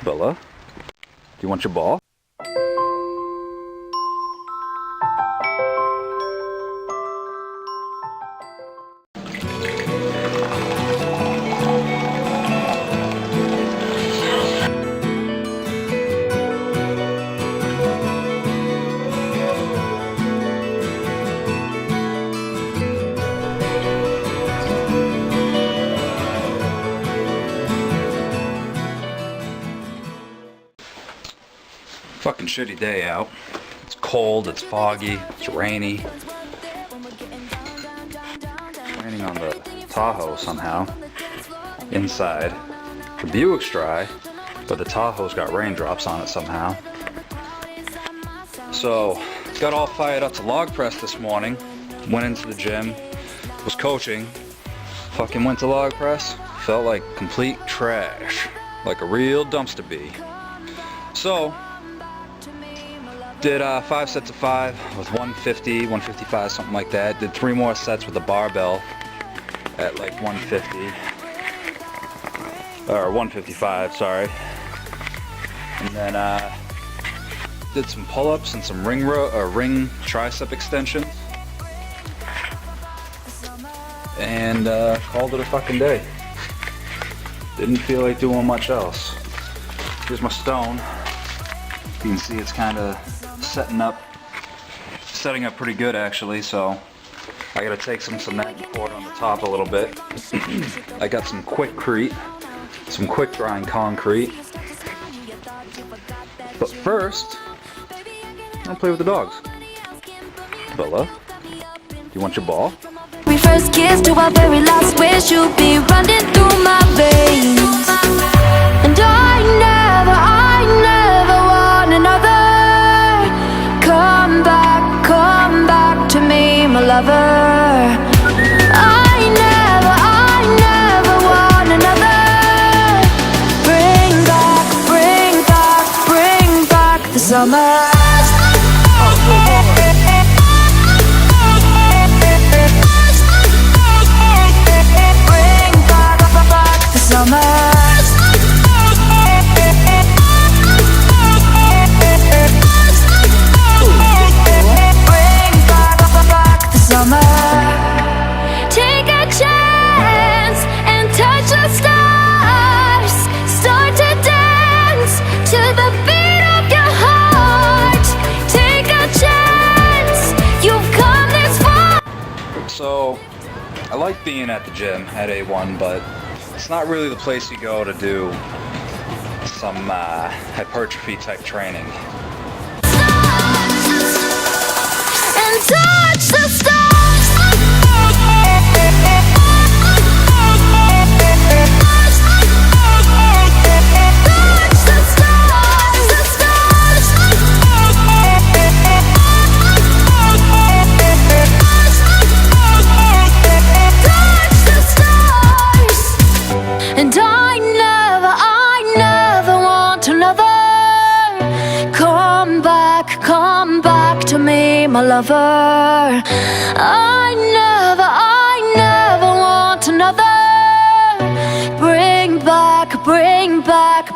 Bella, do you want your ball? Fucking shitty day out. It's cold, it's foggy, it's rainy. It's raining on the Tahoe somehow. Inside. The Buick's dry, but the Tahoe's got raindrops on it somehow. So, got all fired up to log press this morning. Went into the gym, was coaching. Fucking went to log press. Felt like complete trash. Like a real dumpster bee. So, did 5 sets of 5 with 150, 155, something like that. Did 3 more sets with a barbell at like 150. Or 155, sorry. And then did some pull-ups and some ring tricep extensions. And called it a fucking day. Didn't feel like doing much else. Here's my stone. You can see it's kind of setting up pretty good actually, so I gotta take some cement and pour it on the top a little bit. I got some quick drying concrete. But first, I'm gonna play with the dogs. Bella, do you want your ball? We first kissed to our very last wish, you'll be running through my veins. And I never want another. Come back to me, my lover. I never want another. Bring back the summer. So, I like being at the gym at A1, but it's not really the place you go to do some hypertrophy type training. And touch the stars. And I never want another. Come back to me, my lover. I never want another.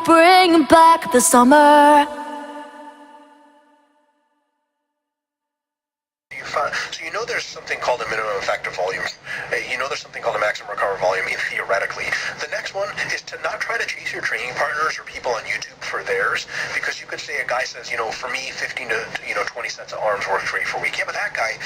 Bring back the summer. So you know there's something called a minimum effective volume. You know there's something called a maximum recovered volume, theoretically. The next one is to not try to chase your training partners or people on YouTube for theirs, because you could say a guy says, you know, for me, 15 to 20 sets of arms works great for a week. Yeah, but that guy,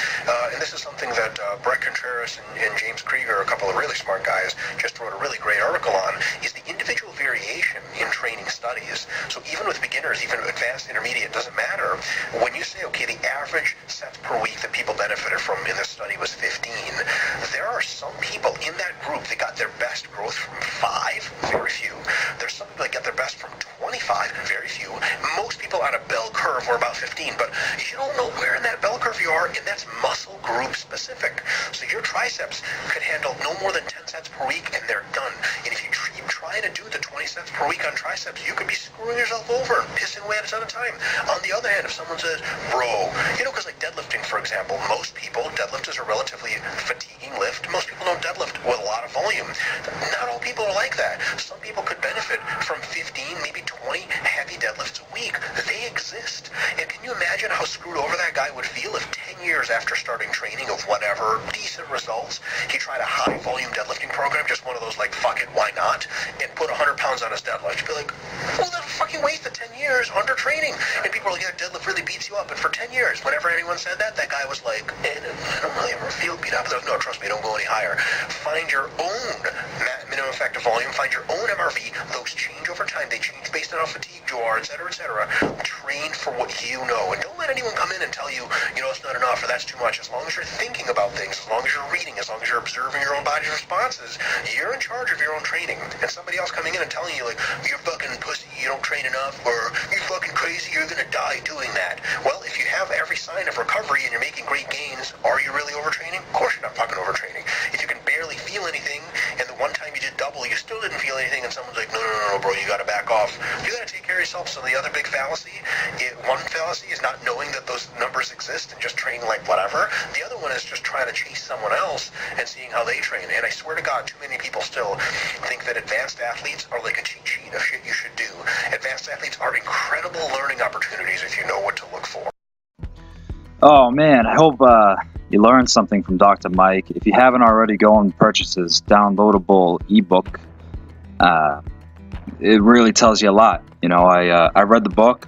and this is something that Brett Contreras and James Krieger, a couple of really smart guys, just wrote a really great article on, is the individual variation in training studies. So even with beginners, even advanced, intermediate, doesn't matter. When you say, okay, the average sets per week that people benefited from in this study was 15, there are some people in that group that got their best growth from 5, very few. There's some people that got their best from 25, very few. Most people on a bell curve were about 15, but you don't know where in that bell curve you are, and that's muscle group specific. So your triceps could handle no more than 10 sets per week, and they're done. And if you try to do the 20 sets per week on triceps, you could be screwing yourself over and pissing away at a ton of time. On the other hand, if someone says, bro, because like deadlifting, for example, most people, deadlift is a relatively fatiguing lift. Most people don't deadlift with a lot of volume. Not all people are like that. Some people could benefit from 15, maybe 20 heavy deadlifts a week. They exist. And can you imagine how screwed over that guy would feel if 10 years after starting training of whatever decent results, he tried a high volume deadlifting program, just one of those like, fuck it, why not, and put 100 pounds on his deadlift? You'd be like, well, that's a fucking waste of 10 years under training. And people are like, yeah, deadlift really beats you up. And for 10 years, whenever anyone said that, that guy was like, I don't really ever feel beat up. No, trust me, don't go any higher. Find your own minimum effective volume, find your own MRV. Those change over time. They change based on how fatigued you are, etc., etc. Train for what you know. And don't let anyone come in and tell you, it's not enough or that's too much. As long as you're thinking about things, as long as you're reading, as long as you're observing your own body's responses, you're in charge of your own training. And somebody else coming in and telling you, like, you're fucking pussy, you don't train enough, or you're fucking crazy, you're gonna die doing that. Well, if you have every sign of recovery and you're making great gains, are you really overtraining? Of course you're not fucking overtraining. If you can barely feel anything, and the one time you did double, you still didn't feel anything, and someone's like, no, bro, you gotta back off. You gotta take care of yourself. So the other big fallacy, one fallacy is not knowing that those numbers exist and just training like whatever. The other one is just trying to chase someone else and seeing how they train. And I swear to God, too many people still think that advanced athletes are like a cheat sheet of shit you should do. Advanced athletes are incredible learning opportunities if you know what to look for. Oh man, I hope you learned something from Dr. Mike. If you haven't already, go and purchase his downloadable ebook. It really tells you a lot. I read the book,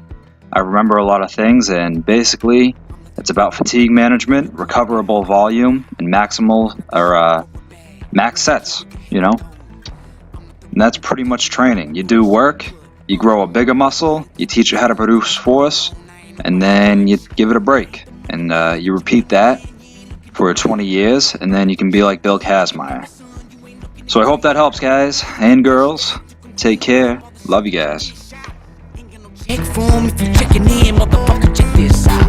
I remember a lot of things, and basically it's about fatigue management, recoverable volume, and max sets, And that's pretty much training. You do work, you grow a bigger muscle, you teach it how to produce force, and then you give it a break. And you repeat that for 20 years, and then you can be like Bill Kazmaier. So I hope that helps, guys and girls. Take care. Love you guys. Check for 'em if you checking in, motherfucker, check this out.